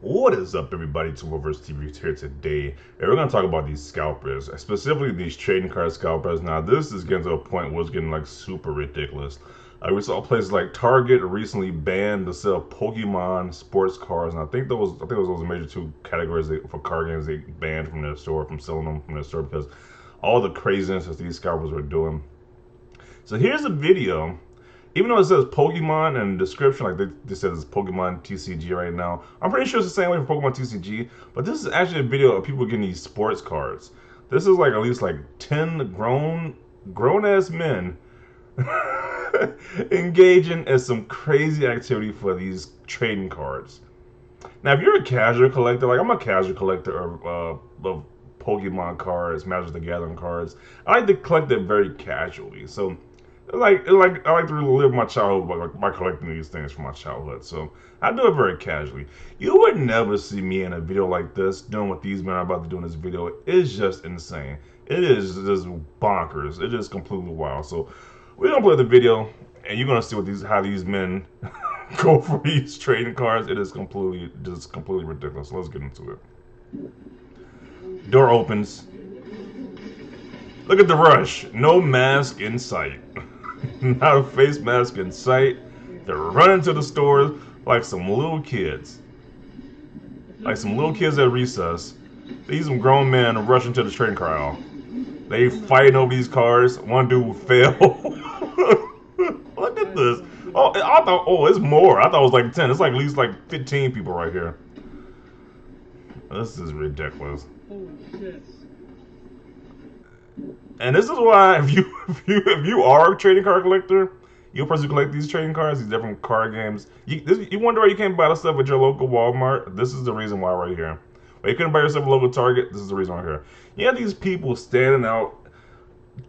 What is up, everybody? Tomorrowverse TV is here today, and we're gonna talk about these scalpers, specifically these trading card scalpers. Now, this is getting to a point where it's getting like super ridiculous. We saw places like Target recently banned the sale of Pokemon sports cards, and I think those major two categories for card games they banned from their store, from selling them from their store because all the craziness that these scalpers were doing. So here's a video. Even though it says Pokemon in the description, like they said it's Pokemon TCG right now, I'm pretty sure it's the same way for Pokemon TCG, but this is actually a video of people getting these sports cards. This is like at least like 10 grown ass men engaging in some crazy activity for these trading cards. Now, if you're a casual collector, like I'm a casual collector of Pokemon cards, Magic the Gathering cards, I like to collect it very casually. So like I like to relive my childhood by collecting these things from my childhood. So I do it very casually. You would never see me in a video like this doing what these men are about to do in this video. It's just insane. It is just bonkers. It is completely wild. So we're gonna play the video, and you're gonna see how these men go for these trading cards. It is completely ridiculous. So let's get into it. Door opens. Look at the rush. No mask in sight. Not a face mask in sight. They're running to the stores like some little kids. Like some little kids at recess. These some grown men rushing to the trading card aisle. They fighting over these cards. One dude fell. Look at this. Oh, it's more. I thought it was like 10. It's like at least like 15 people right here. This is ridiculous. Holy shit. And this is why if you are a trading card collector, you're a person who collect these trading cards, these different card games. You wonder why you can't buy the stuff at your local Walmart. This is the reason why right here. Why you couldn't buy yourself a local Target. This is the reason right here. You have these people standing out,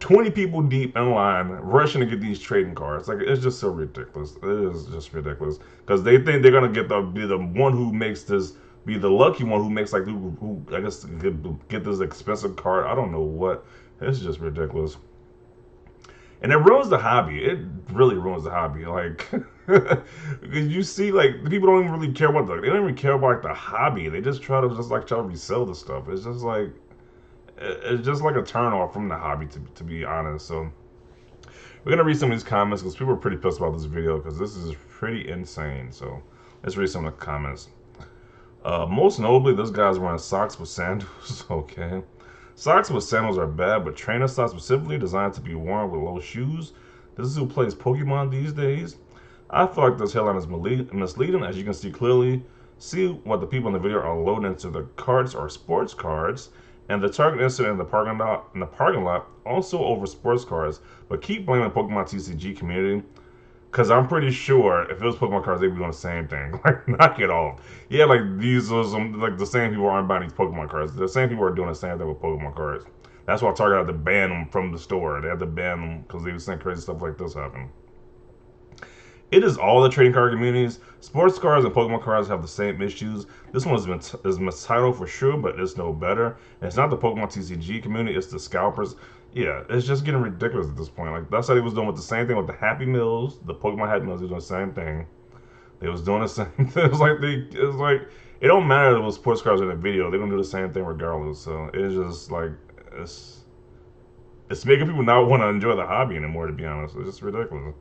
20 people deep in line, rushing to get these trading cards. Like it's just so ridiculous. It is just ridiculous because they think they're gonna be the one who makes this. Be the lucky one who makes like who I guess get this expensive card. I don't know what. It's just ridiculous. And it ruins the hobby. It really ruins the hobby. Like, you see, like, the people don't even really care about they don't even care about like, the hobby. They just try to resell the stuff. It's just like a turn off from the hobby, to be honest. So, we're going to read some of these comments because people are pretty pissed about this video because this is pretty insane. So, let's read some of the comments. Most notably, this guy's wearing socks with sandals. Okay. Socks with sandals are bad, but trainer socks specifically designed to be worn with low shoes. This is who plays Pokemon these days. I feel like this headline is misleading, as you can clearly see what the people in the video are loading into the carts are sports cards, and the target incident in the parking lot also over sports cards. But keep blaming the Pokemon TCG community. Because I'm pretty sure if it was Pokemon cards, they'd be doing the same thing. Like, knock it off. Yeah, like, these are like, the same people aren't buying these Pokemon cards. The same people are doing the same thing with Pokemon cards. That's why Target had to ban them from the store. They had to ban them because they were saying crazy stuff like this happen. It is all the trading card communities. Sports cards and Pokemon cards have the same issues. This one is mistitled for sure, but it's no better. And it's not the Pokemon TCG community, it's the scalpers. Yeah, it's just getting ridiculous at this point. Like, that's how they was doing with the same thing with the Happy Meals, the Pokemon Happy Meals. They was doing the same thing. They was doing the same. It was like it don't matter if it was sports cards in the video. They're gonna do the same thing regardless. So it's just like it's making people not want to enjoy the hobby anymore. To be honest, it's just ridiculous.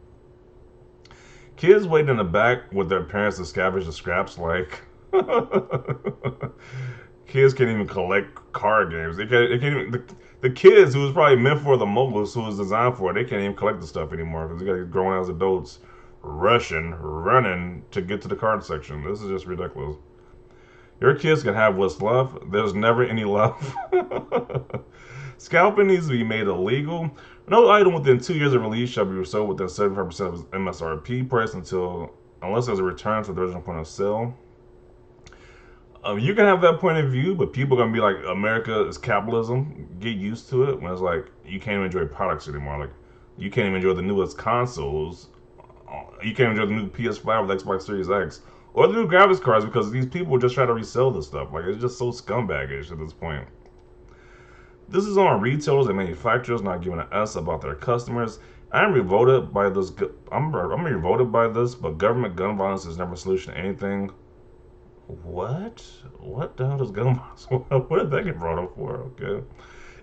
Kids waiting in the back with their parents to scavenge the scraps. Like kids can't even collect card games. They can't even. The kids who was probably meant for the moguls, who was designed for it, they can't even collect the stuff anymore because they got these grown ass adults running to get to the card section. This is just ridiculous. Your kids can have what's left. There's never any left. Scalping needs to be made illegal. No item within 2 years of release shall be sold within 75% of its MSRP price unless there's a return to the original point of sale. You can have that point of view, but people are gonna be like, America is capitalism. Get used to it. When it's like you can't even enjoy products anymore. Like you can't even enjoy the newest consoles. You can't enjoy the new PS5 with Xbox Series X or the new graphics cards because these people just try to resell this stuff. Like it's just so scumbaggish at this point. This is on retailers and manufacturers not giving an S about their customers. I'm revolted by this. I'm revolted by this, but government gun violence is never a solution to anything. What? What the hell does gun violence? What did that get brought up for? Okay.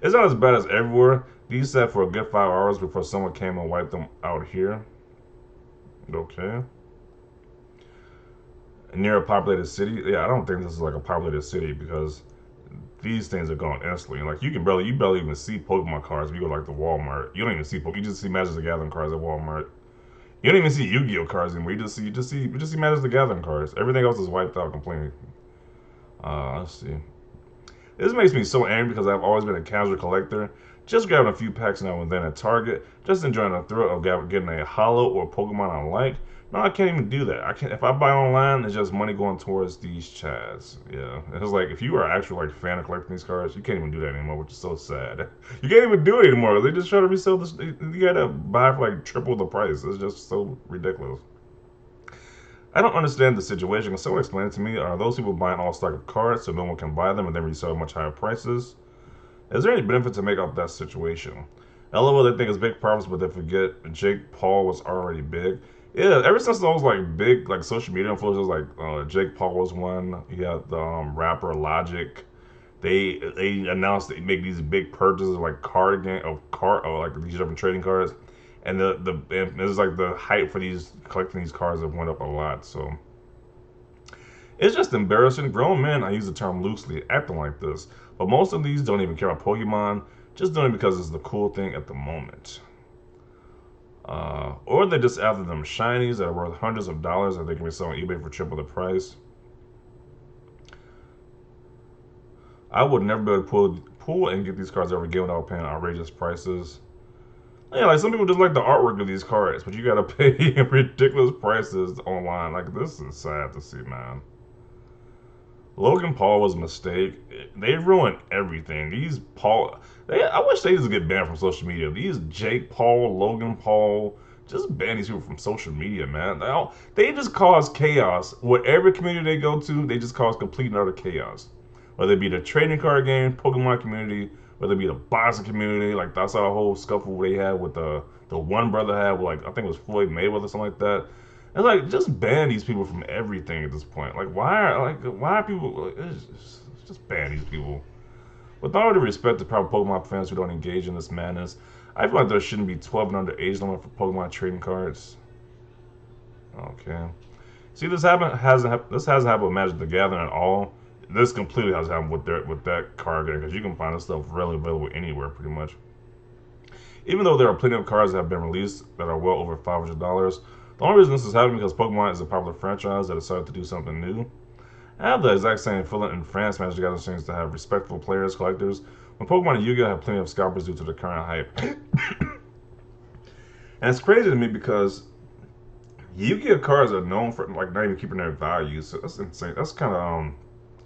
It's not as bad as everywhere. These sat for a good 5 hours before someone came and wiped them out here. Okay. Near a populated city? Yeah, I don't think this is like a populated city because these things are going instantly. Like you barely even see Pokemon cards. If you go like to Walmart, you don't even see Pokemon. You just see Magic the Gathering cards at Walmart. You don't even see Yu-Gi-Oh cards anymore. You just see Magic the Gathering cards. Everything else is wiped out completely. Let's see. This makes me so angry because I've always been a casual collector, just grabbing a few packs now and then at Target, just enjoying the thrill of getting a holo or Pokemon I like. No, I can't even do that. I can't. If I buy online, it's just money going towards these chads. Yeah, it's like if you are actually like fan of collecting these cards, you can't even do that anymore, which is so sad. You can't even do it anymore. They just try to resell this. You gotta buy for like triple the price. It's just so ridiculous. I don't understand the situation. Can someone explain it to me? Are those people buying all stock of cards so no one can buy them and then resell at much higher prices? Is there any benefit to make out that situation? LOL, they think it's big profits, but they forget Jake Paul was already big. Yeah, ever since those like big like social media influencers like Jake Paul was one. You got the rapper Logic. They announced they make these big purchases of like like these different trading cards, and and it's like the hype for these collecting these cards have went up a lot. So it's just embarrassing. Grown men, I use the term loosely, acting like this, but most of these don't even care about Pokemon, just doing it because it's the cool thing at the moment. Or they're just after them shinies that are worth hundreds of dollars that they can be selling on eBay for triple the price. I would never be able to pull and get these cards ever again without paying outrageous prices. Yeah, like some people just like the artwork of these cards, but you gotta pay ridiculous prices online. Like this is sad to see, man. Logan Paul was a mistake. They ruined everything. I wish they just get banned from social media. These Jake Paul, Logan Paul, just ban these people from social media, man. They just cause chaos. Whatever community they go to, they just cause complete and utter chaos. Whether it be the trading card game, Pokemon community, whether it be the boxing community, like that's our whole scuffle they had with the one brother had with like I think it was Floyd Mayweather or something like that. It's like just ban these people from everything at this point. Why are people just ban these people? With all due respect to proper Pokemon fans who don't engage in this madness, I feel like there shouldn't be 12 and under age limit for Pokemon trading cards. Okay. See, this hasn't happened with Magic the Gathering at all. This completely has happened with that card game because you can find this stuff readily available anywhere pretty much. Even though there are plenty of cards that have been released that are well over $500, the only reason this is happening is because Pokemon is a popular franchise that decided to do something new. I have the exact same feeling in France. Magic the Gathering seems to have respectable players, collectors, when Pokemon and Yu-Gi-Oh have plenty of scalpers due to the current hype. And it's crazy to me because Yu-Gi-Oh cards are known for like not even keeping their value, so that's insane. That's kind of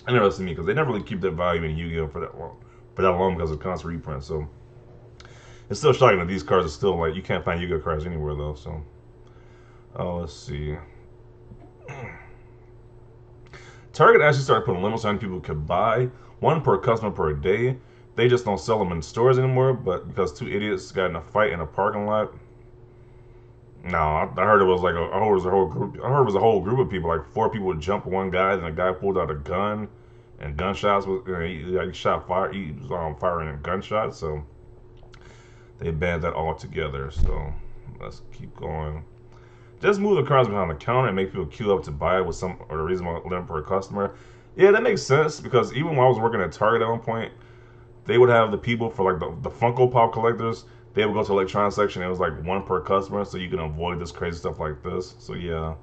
interesting to me because they never really keep their value in Yu-Gi-Oh for that long because of constant reprints. So it's still shocking that these cards are still like you can't find Yu-Gi-Oh cards anywhere though. So let's see. Target actually started putting limits on how many people could buy, one per customer per day. They just don't sell them in stores anymore, but because two idiots got in a fight in a parking lot. No, I heard it was like I heard it was a whole group. I heard it was a whole group of people. Like four people would jump one guy, and the guy pulled out a gun, and gunshots was he shot fire. He was firing in gunshots, so they banned that altogether. So let's keep going. Just move the cards behind the counter and make people queue up to buy it with some or a reasonable limit per customer. Yeah, that makes sense because even when I was working at Target at one point, they would have the people for like the Funko Pop collectors. They would go to the electronics section. It was like one per customer, so you can avoid this crazy stuff like this. So yeah,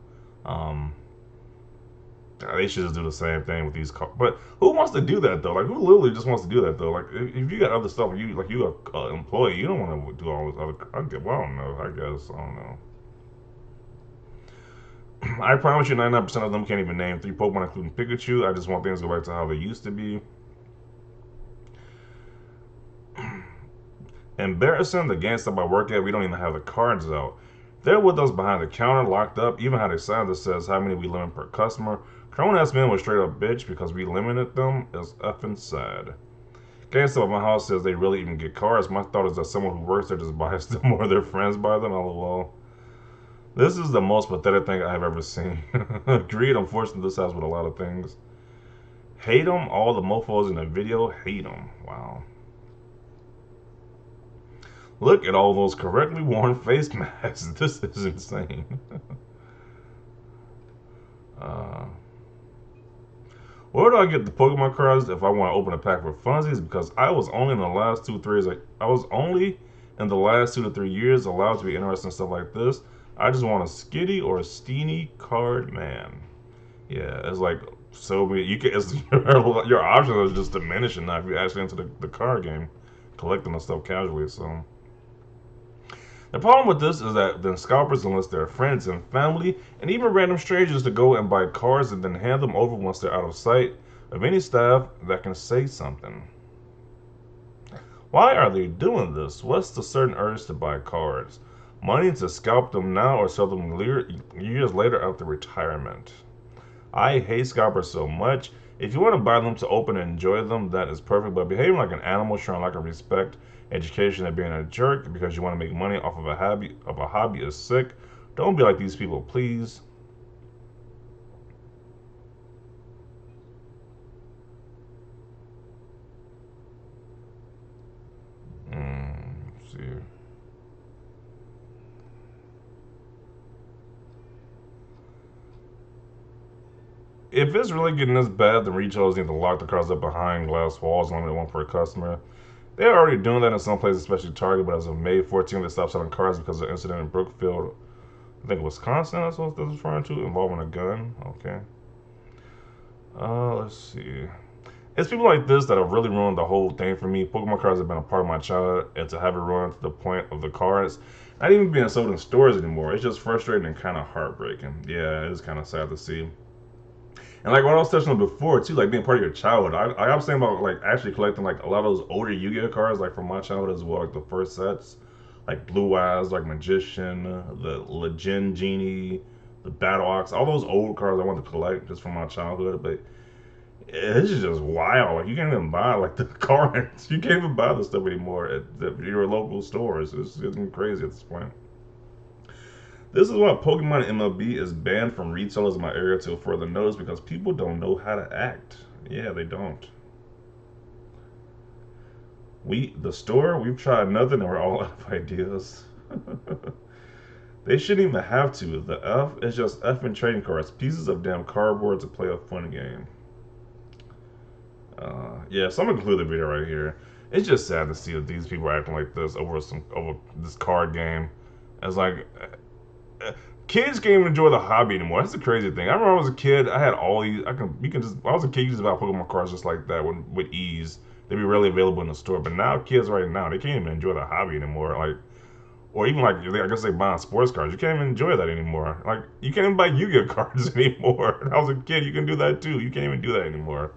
um, they should just do the same thing with these cards. But who wants to do that though? Like who literally just wants to do that though? Like if you got other stuff, you an employee, you don't want to do all this other. Well, I don't know. I guess I don't know. I promise you 99% of them can't even name 3 Pokemon, including Pikachu. I just want things to go back to how they used to be. Embarrassing, the GameStop I work at, we don't even have the cards out. They're with us behind the counter, locked up, even had a sign that says how many we limit per customer. Grown-ass men was straight up bitch because we limited them. It's effing sad. GameStop at my house says they really even get cards. My thought is that someone who works there just buys them or their friends buy them, lol. This is the most pathetic thing I have ever seen. Agreed, unfortunately, this has with a lot of things. Hate them. All the mofos in the video hate them. Wow. Look at all those correctly worn face masks. This is insane. uh, where do I get the Pokemon cards if I want to open a pack for funsies? Because I was only in the last 2 3 years. I was only in the last 2 to 3 years allowed to be interested in stuff like this. I just want a Skitty or a Steenie card, man. Yeah, it's like so many. You can your options are just diminishing now if you actually into the card game, collecting the stuff casually. So. The problem with this is that then scalpers enlist their friends and family and even random strangers to go and buy cards and then hand them over once they're out of sight of any staff that can say something. Why are they doing this? What's the certain urge to buy cards? Money to scalp them now or sell them years later after retirement. I hate scalpers so much. If you want to buy them to open and enjoy them, that is perfect. But behaving like an animal, showing lack of respect, education, and being a jerk because you want to make money off of a hobby is sick. Don't be like these people, please. Let's see. If it's really getting this bad, then retailers need to lock the cards up behind glass walls, limit one per customer. They're already doing that in some places, especially Target, but as of May 14th, they stopped selling cards because of the incident in Brookfield, I think Wisconsin, that's what this is referring to, involving a gun. Okay. Let's see. It's people like this that have really ruined the whole thing for me. Pokemon cards have been a part of my childhood, and to have it ruined to the point of the cards not even being sold in stores anymore, it's just frustrating and kind of heartbreaking. Yeah, it is kind of sad to see. And like what I was touching on before too, like being part of your childhood. I was saying about like actually collecting like a lot of those older Yu-Gi-Oh cards, like from my childhood as well, like the first sets, like Blue Eyes, like Magician, the Legend Genie, the Battle Ox, all those old cards I wanted to collect just from my childhood. But it's just wild. Like you can't even buy like the cards. You can't even buy the stuff anymore at your local stores. It's getting crazy at this point. This is why Pokemon MLB is banned from retailers in my area till further notice because people don't know how to act. Yeah, they don't. The store, we've tried nothing and we're all out of ideas. They shouldn't even have to. The F is just F and trading cards, pieces of damn cardboard to play a fun game. Yeah, so I'm gonna conclude the video right here. It's just sad to see that these people are acting like this over this card game. It's like kids can't even enjoy the hobby anymore. That's the crazy thing. I remember when I was a kid, I had all these. I was a kid, you just buy Pokemon cards just like that with ease. They'd be readily available in the store. But now kids right now, they can't even enjoy the hobby anymore. Like, or even like I guess they buying sports cards. You can't even enjoy that anymore. Like you can't even buy Yu-Gi-Oh cards anymore. When I was a kid, you can do that too. You can't even do that anymore.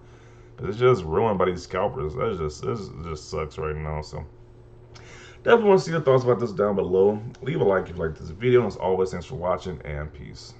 It's just ruined by these scalpers. This just sucks right now. So definitely want to see your thoughts about this down below. Leave a like if you like this video. And as always, thanks for watching and peace.